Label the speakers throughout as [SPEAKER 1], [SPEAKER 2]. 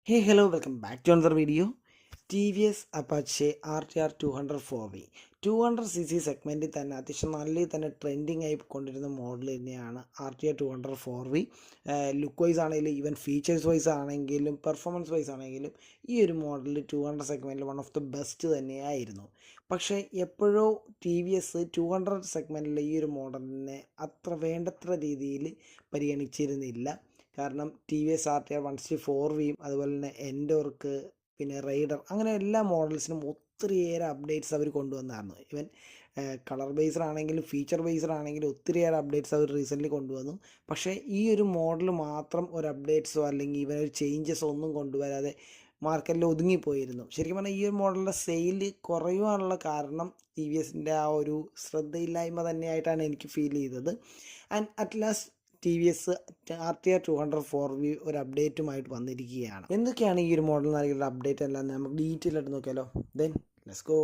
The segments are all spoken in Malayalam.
[SPEAKER 1] Hey, hello, welcome back to another video. TVS Apache RTR 204V 200cc സെഗ്മെൻറ്റിൽ തന്നെ അത്യാവശ്യം നല്ല തന്നെ ട്രെൻഡിങ് ആയി കൊണ്ടിരുന്ന മോഡൽ തന്നെയാണ് RTR 204V. ലുക്ക് വൈസ് ആണെങ്കിലും ഈവൻ ഫീച്ചേഴ്സ് വൈസ് ആണെങ്കിലും പെർഫോമൻസ് വൈസ് ആണെങ്കിലും ഈ ഒരു മോഡൽ 200 സെഗ്മെൻറ്റിൽ വൺ ഓഫ് ദി ബെസ്റ്റ് തന്നെയായിരുന്നു. പക്ഷേ എപ്പോഴോ TVS 200 സെഗ്മെൻറ്റിലെ ഈ ഒരു മോഡലിനെ അത്ര വേണ്ടത്ര രീതിയിൽ പരിഗണിച്ചിരുന്നില്ല. കാരണം TVS RTR 160 4Vയും അതുപോലെ തന്നെ എൻഡോർക്ക് പിന്നെ റൈഡർ അങ്ങനെ എല്ലാ മോഡൽസിനും ഒത്തിരിയേറെ അപ്ഡേറ്റ്സ് അവർ കൊണ്ടുവന്നായിരുന്നു. ഈവൻ കളർ ബേസ്ഡ് ആണെങ്കിലും ഫീച്ചർ ബേസ്ഡ് ആണെങ്കിലും ഒത്തിരിയേറെ അപ്ഡേറ്റ്സ് അവർ റീസെൻ്റ്ലി കൊണ്ടുവന്നു. പക്ഷേ ഈ ഒരു മോഡൽ മാത്രം ഒരു അപ്ഡേറ്റ്സോ അല്ലെങ്കിൽ ഈവൻ ഒരു ചേഞ്ചസോ ഒന്നും കൊണ്ടുവരാതെ മാർക്കറ്റിൽ ഒതുങ്ങിപ്പോയിരുന്നു. ശരിക്കും പറഞ്ഞാൽ ഈ ഒരു മോഡലിൻ്റെ സെയിൽ കുറയുവാനുള്ള കാരണം TVSൻ്റെ ആ ഒരു ശ്രദ്ധയില്ലായ്മ തന്നെയായിട്ടാണ് എനിക്ക് ഫീൽ ചെയ്തത്. And at last TVS RTR 204V ഒരു അപ്ഡേറ്റുമായിട്ട് വന്നിരിക്കുകയാണ്. എന്തൊക്കെയാണ് ഈ ഒരു മോഡൽ നൽകിയുള്ള അപ്ഡേറ്റ് എല്ലാം നമുക്ക് ഡീറ്റെയിൽ ആയിട്ട് നോക്കിയാലോ. Then let's go.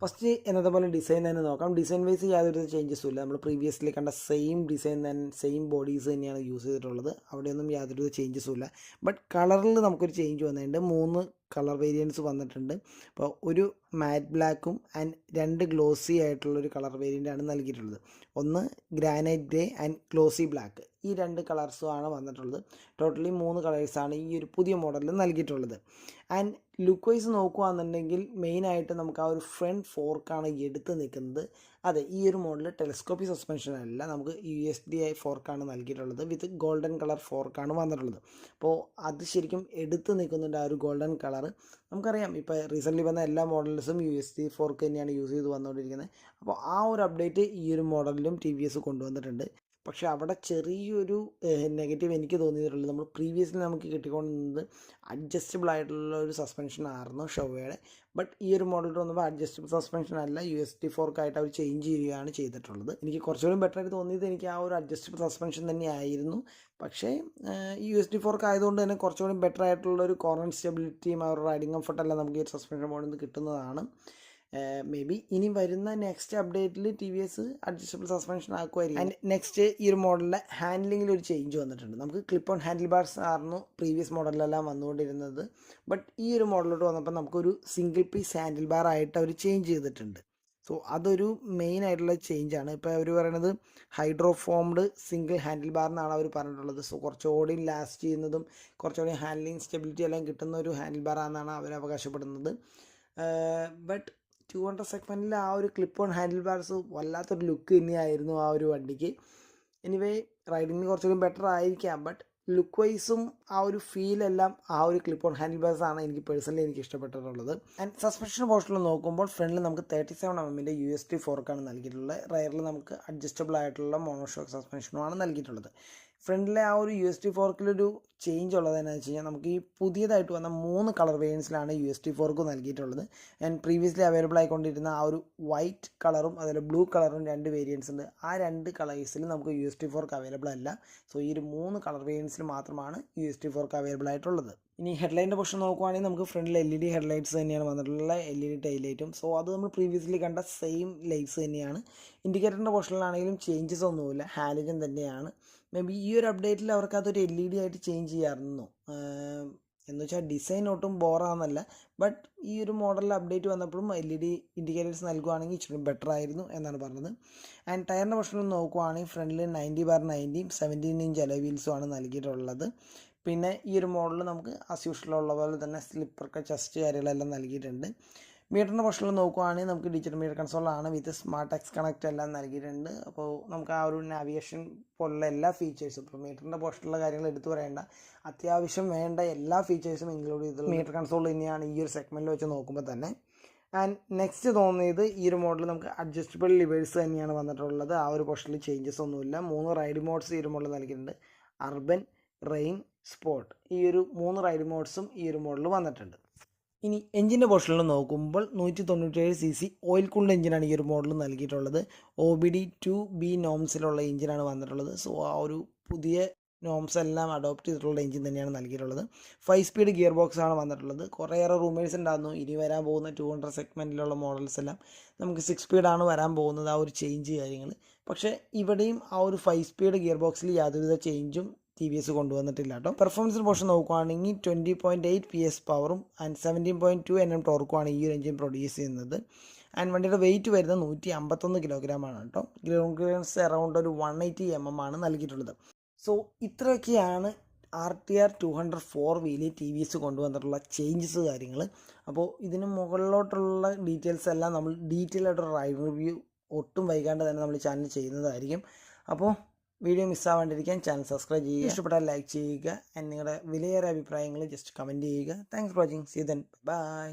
[SPEAKER 1] ഫസ്റ്റ് എന്നതുപോലെ ഡിസൈൻ തന്നെ നോക്കാം. ഡിസൈൻ വൈസ് യാതൊരു ചേഞ്ചസും ഇല്ല. നമ്മൾ പ്രീവിയസ്ലി കണ്ട സെയിം ഡിസൈൻ തന്നെ സെയിം ബോഡീസ് തന്നെയാണ് യൂസ് ചെയ്തിട്ടുള്ളത്. അവിടെയൊന്നും യാതൊരു ചേഞ്ചസും ഇല്ല. ബട്ട് കളറിൽ നമുക്കൊരു ചേഞ്ച് വന്നിട്ടുണ്ട്. 3 കളർ വേരിയൻസ് വന്നിട്ടുണ്ട്. അപ്പോൾ ഒരു മാറ്റ് ബ്ലാക്കും ആൻഡ് 2 ഗ്ലോസി ആയിട്ടുള്ളൊരു കളർ വേരിയൻ്റാണ് നൽകിയിട്ടുള്ളത്. ഒന്ന് granite grey and glossy black. ഈ 2 കളേഴ്സും ആണ് വന്നിട്ടുള്ളത്. ടോട്ടലി 3 കളേഴ്സാണ് ഈ ഒരു പുതിയ മോഡലിൽ നൽകിയിട്ടുള്ളത്. ആൻഡ് ലുക്ക് വൈസ് നോക്കുകയാണെന്നുണ്ടെങ്കിൽ മെയിനായിട്ട് നമുക്ക് ആ ഒരു ഫ്രണ്ട് ഫോർക്കാണ് എടുത്ത് നിൽക്കുന്നത്. അതെ, ഈ ഒരു മോഡൽ ടെലസ്കോപ്പി സസ്പെൻഷൻ അല്ല, നമുക്ക് USDI ഫോർക്കാണ് നൽകിയിട്ടുള്ളത്. വിത്ത് ഗോൾഡൻ കളർ ഫോർക്കാണ് വന്നിട്ടുള്ളത്. അപ്പോൾ അത് ശരിക്കും എടുത്ത് നിൽക്കുന്നുണ്ട് ആ ഒരു ഗോൾഡൻ കളർ. നമുക്കറിയാം ഇപ്പോൾ റീസെൻ്റ്ലി വന്ന എല്ലാ മോഡൽസും USD ഫോർക്ക് തന്നെയാണ് യൂസ് ചെയ്ത് വന്നുകൊണ്ടിരിക്കുന്നത്. അപ്പോൾ ആ ഒരു അപ്ഡേറ്റ് ഈ ഒരു മോഡലിലും TVS കൊണ്ടുവന്നിട്ടുണ്ട്. പക്ഷേ അവിടെ ചെറിയൊരു നെഗറ്റീവ് എനിക്ക് തോന്നിയിട്ടുള്ളത്, നമ്മൾ പ്രീവിയസ്ലി നമുക്ക് കിട്ടിക്കൊണ്ടിരുന്നത് അഡ്ജസ്റ്റബിൾ ആയിട്ടുള്ള ഒരു സസ്പെൻഷൻ ആയിരുന്നു ഷോവയുടെ. ബട്ട് ഈ ഒരു മോഡൽ വന്നപ്പോൾ അഡ്ജസ്റ്റബിൾ സസ്പെൻഷൻ അല്ല, USD ഫോർക്കായിട്ട് അവർ ചേഞ്ച് ചെയ്യുകയാണ് ചെയ്തിട്ടുള്ളത്. എനിക്ക് കുറച്ചുകൂടി ബെറ്റർ ആയിട്ട് തോന്നിയത് എനിക്ക് ആ ഒരു അഡ്ജസ്റ്റബിൾ സസ്പെൻഷൻ തന്നെയായിരുന്നു. പക്ഷേ USD ഫോർക്ക് ആയതുകൊണ്ട് തന്നെ കുറച്ചുകൂടി ബെറ്റർ ആയിട്ടുള്ള ഒരു കോർണർ സ്റ്റെബിലിറ്റിയും ആ ഒരു റൈഡിങ് കംഫർട്ടെല്ലാം നമുക്ക് ഈ ഒരു സസ്പെൻഷൻ മോഡിൽ നിന്ന് കിട്ടുന്നതാണ്. മേ ബി ഇനി വരുന്ന നെക്സ്റ്റ് അപ്ഡേറ്റിൽ TVS അഡ്ജസ്റ്റബിൾ സസ്പെൻഷൻ ആക്കുമായിരിക്കും. ആൻഡ് നെക്സ്റ്റ് ഈ ഒരു മോഡലിലെ ഹാൻഡ്ലിങ്ങിൽ ഒരു ചേഞ്ച് വന്നിട്ടുണ്ട്. നമുക്ക് ക്ലിപ്പ് ഓൺ ഹാൻഡിൽ ബാർസ് ആയിരുന്നു പ്രീവിയസ് മോഡലിലെല്ലാം വന്നുകൊണ്ടിരുന്നത്. ബട്ട് ഈ ഒരു മോഡലിലോട്ട് വന്നപ്പോൾ നമുക്കൊരു സിംഗിൾ പീസ് ഹാൻഡിൽ ബാർ ആയിട്ട് അവർ ചേഞ്ച് ചെയ്തിട്ടുണ്ട്. സോ അതൊരു മെയിൻ ആയിട്ടുള്ള ചേഞ്ചാണ്. ഇപ്പോൾ അവർ പറയുന്നത് ഹൈഡ്രോഫോംഡ് സിംഗിൾ ഹാൻഡിൽ ബാർ എന്നാണ് അവർ പറഞ്ഞിട്ടുള്ളത്. സോ കുറച്ചുകൂടി ലാസ്റ്റ് ചെയ്യുന്നതും കുറച്ചുകൂടി ഹാൻഡ്ലിങ് സ്റ്റെബിലിറ്റി എല്ലാം കിട്ടുന്ന ഒരു ഹാൻഡിൽ ബാർ ആണെന്നാണ് അവർ അവകാശപ്പെടുന്നത്. ബട്ട് 200 സെഗ്മെൻറ്റിൽ ആ ഒരു ക്ലിപ്പ് ഓൺ ഹാൻഡിൽ ബാർസ് വല്ലാത്തൊരു ലുക്ക് തന്നെയായിരുന്നു ആ ഒരു വണ്ടിക്ക്. എനിവേ റൈഡിങ്ങിന് കുറച്ചുകൂടി ബെറ്റർ ആയിരിക്കാം. ബട്ട് ലുക്ക് വൈസും ആ ഒരു ഫീലെല്ലാം ആ ഒരു ക്ലിപ്പ് ഓൺ ഹാൻഡിൽ ബാർസ് ആണ് എനിക്ക് ഇഷ്ടപ്പെട്ടിട്ടുള്ളത്. ആൻഡ് സസ്പെൻഷൻ പോർഷനിൽ നോക്കുമ്പോൾ ഫ്രണ്ടിൽ നമുക്ക് 37mm USD ഫോർക്കാണ് നൽകിയിട്ടുള്ളത്. റയറിൽ നമുക്ക് അഡ്ജസ്റ്റബിൾ ആയിട്ടുള്ള മോണോഷോക്ക് സസ്പെൻഷനുമാണ് നൽകിയിട്ടുള്ളത്. ഫ്രണ്ടിലെ ആ ഒരു USD ഫോർക്കിലൊരു ചേഞ്ച് ഉള്ളത് എന്താണെന്ന് വെച്ച് കഴിഞ്ഞാൽ നമുക്ക് ഈ പുതിയതായിട്ട് വന്ന 3 കളർ വേരിയൻസിലാണ് USD ഫോർക്ക് നൽകിയിട്ടുള്ളത്. ആൻഡ് പ്രീവിയസ്ലി അവൈലബിൾ ആയിക്കൊണ്ടിരുന്ന ആ ഒരു വൈറ്റ് കളറും അതുപോലെ ബ്ലൂ കളറും 2 വേരിയൻസ് ഉണ്ട്. ആ 2 കളേഴ്സിൽ നമുക്ക് USD ഫോർക്ക് അവൈലബിൾ അല്ല. സോ ഈ ഒരു 3 കളർ വേരിയൻസിൽ മാത്രമാണ് USD ഫോർക്ക് അവൈലബിൾ ആയിട്ടുള്ളത്. ഇനി ഹെഡ്ലൈറ്റിൻ്റെ പൊസിഷൻ നോക്കുവാണെങ്കിൽ നമുക്ക് ഫ്രണ്ടിൽ LED ഹെഡ്ലൈറ്റ്സ് തന്നെയാണ് വന്നിട്ടുള്ള LED ടൈലൈറ്റും. സോ അത് നമ്മൾ പ്രീവിയസ്ലി കണ്ട സെയിം ലൈറ്റ്സ് തന്നെയാണ്. ഇൻഡിക്കേറ്ററിൻ്റെ പൊസിഷനിലാണെങ്കിലും ചേഞ്ചസ് ഒന്നുമില്ല, ഹാലോജൻ തന്നെയാണ്. മേ ബി ഈ ഒരു അപ്ഡേറ്റിൽ അവർക്ക് അതൊരു LED ആയിട്ട് ചേഞ്ച് ചെയ്യാറുണ്ടോ എന്ന് വെച്ചാൽ ഡിസൈൻ ഒട്ടും ബോറാണെന്നല്ല. ബട്ട് ഈ ഒരു മോഡലിൽ അപ്ഡേറ്റ് വന്നപ്പോഴും LED ഇൻഡിക്കേറ്റേഴ്സ് നൽകുവാണെങ്കിൽ ഇച്ചിരി ബെറ്റർ ആയിരുന്നു എന്നാണ് പറഞ്ഞത്. ആൻഡ് ടയറിൻ്റെ പൊസിഷനിൽ നോക്കുവാണെങ്കിൽ ഫ്രണ്ടിൽ 90/90 17 ഇഞ്ച് അലോയ് വീൽസുമാണ് നൽകിയിട്ടുള്ളത്. പിന്നെ ഈ ഒരു മോഡലിൽ നമുക്ക് ആസ് യൂഷ്വൽ ഉള്ള പോലെ തന്നെ സ്ലിപ്പർക്ക് ചെസ്റ്റ് കാര്യങ്ങളെല്ലാം നൽകിയിട്ടുണ്ട്. മീറ്ററിൻ്റെ പൊസിഷനിൽ നോക്കുവാണെങ്കിൽ നമുക്ക് ഡിജിറ്റൽ മീറ്റർ കൺസോളാണ് വിത്ത് സ്മാർട്ട് എക്സ് കണക്റ്റ് എല്ലാം നൽകിയിട്ടുണ്ട്. അപ്പോൾ നമുക്ക് ആ ഒരു നാവിഗേഷൻ പോലുള്ള എല്ലാ ഫീച്ചേഴ്സും, ഇപ്പോൾ മീറ്ററിൻ്റെ പൊസിഷനിലുള്ള കാര്യങ്ങൾ എടുത്തു പറയേണ്ട, അത്യാവശ്യം വേണ്ട എല്ലാ ഫീച്ചേഴ്സും ഇൻക്ലൂഡ് ചെയ്തിട്ടുള്ള മീറ്റർ കൺസോൾ തന്നെയാണ് ഈ ഒരു സെഗ്മെൻറ്റിൽ വെച്ച് നോക്കുമ്പോൾ തന്നെ. ആൻഡ് നെക്സ്റ്റ് തോന്നിയത് ഈ ഒരു മോഡൽ നമുക്ക് അഡ്ജസ്റ്റബിൾ ലിവേഴ്സ് തന്നെയാണ് വന്നിട്ടുള്ളത്. ആ ഒരു പൊസിഷനിൽ ചേഞ്ചസ് ഒന്നുമില്ല. 3 റൈഡ് മോഡ്സ് ഈ ഒരു മോഡൽ നൽകിയിട്ടുണ്ട്. അർബൻ, റെയിൻ, സ്പോർട്ട്, ഈ ഒരു 3 റൈഡ് മോഡ്സും ഈ ഒരു മോഡൽ വന്നിട്ടുണ്ട്. ഇനി എഞ്ചിൻ്റെ പൊസിഷനിൽ നോക്കുമ്പോൾ 197cc ഓയിൽ കൂൾഡ് എഞ്ചിനാണ് ഈ ഒരു മോഡൽ നൽകിയിട്ടുള്ളത്. OBD 2B നോംസിലുള്ള എഞ്ചിനാണ് വന്നിട്ടുള്ളത്. സോ ആ ഒരു പുതിയ നോംസ് എല്ലാം അഡോപ്റ്റ് ചെയ്തിട്ടുള്ള എഞ്ചിൻ തന്നെയാണ് നൽകിയിട്ടുള്ളത്. 5 സ്പീഡ് ഗിയർ ബോക്സ് ആണ് വന്നിട്ടുള്ളത്. കുറേയേറെ റൂമേഴ്സ് ഉണ്ടായിരുന്നു ഇനി വരാൻ പോകുന്ന 200 സെഗ്മെൻറ്റിലുള്ള മോഡൽസ് എല്ലാം നമുക്ക് 6 സ്പീഡാണ് വരാൻ പോകുന്നത്, ആ ഒരു ചേഞ്ച് കാര്യങ്ങൾ. പക്ഷേ ഇവിടെയും ആ ഒരു 5 സ്പീഡ് ഗിയർ ബോക്സിൽ യാതൊരുവിധ ചേഞ്ചും TVS കൊണ്ടുവന്നിട്ടില്ല കേട്ടോ. പെർഫോമൻസിന് പോർഷൻ നോക്കുകയാണെങ്കിൽ 20.8 PS പവറും ആൻഡ് 17.2 Nm ടോർക്കുമാണ് ഈ ഒരു എഞ്ചിൻ പ്രൊഡ്യൂസ് ചെയ്യുന്നത്. ആൻഡ് വണ്ടിയുടെ വെയിറ്റ് വരുന്നത് 151 കിലോഗ്രാമാണ് കേട്ടോ. ഗ്രൗണ്ട് ക്ലിയറൻസ് അറൗണ്ട് ഒരു 180 mm ആണ് നൽകിയിട്ടുള്ളത്. സോ ഇത്രയൊക്കെയാണ് RTR 200 വീലിൽ TVS കൊണ്ടുവന്നിട്ടുള്ള ചേഞ്ചസ് കാര്യങ്ങൾ. അപ്പോൾ ഇതിന് മുകളിലോട്ടുള്ള ഡീറ്റെയിൽസ് എല്ലാം നമ്മൾ ഡീറ്റെയിൽ ആയിട്ടൊരു റൈഡ് റിവ്യൂ ഒട്ടും വൈകാണ്ട് തന്നെ നമ്മൾ ചാനൽ ചെയ്യുന്നതായിരിക്കും. അപ്പോൾ വീഡിയോ മിസ്സാവാണ്ടിരിക്കാൻ ചാനൽ സബ്സ്ക്രൈബ് ചെയ്യുക, ഇഷ്ടപ്പെട്ടാൽ ലൈക്ക് ചെയ്യുക, ആൻഡ് നിങ്ങളുടെ വിലയേറിയ അഭിപ്രായങ്ങൾ ജസ്റ്റ് കമൻറ്റ് ചെയ്യുക. Thanks for watching. See then, by.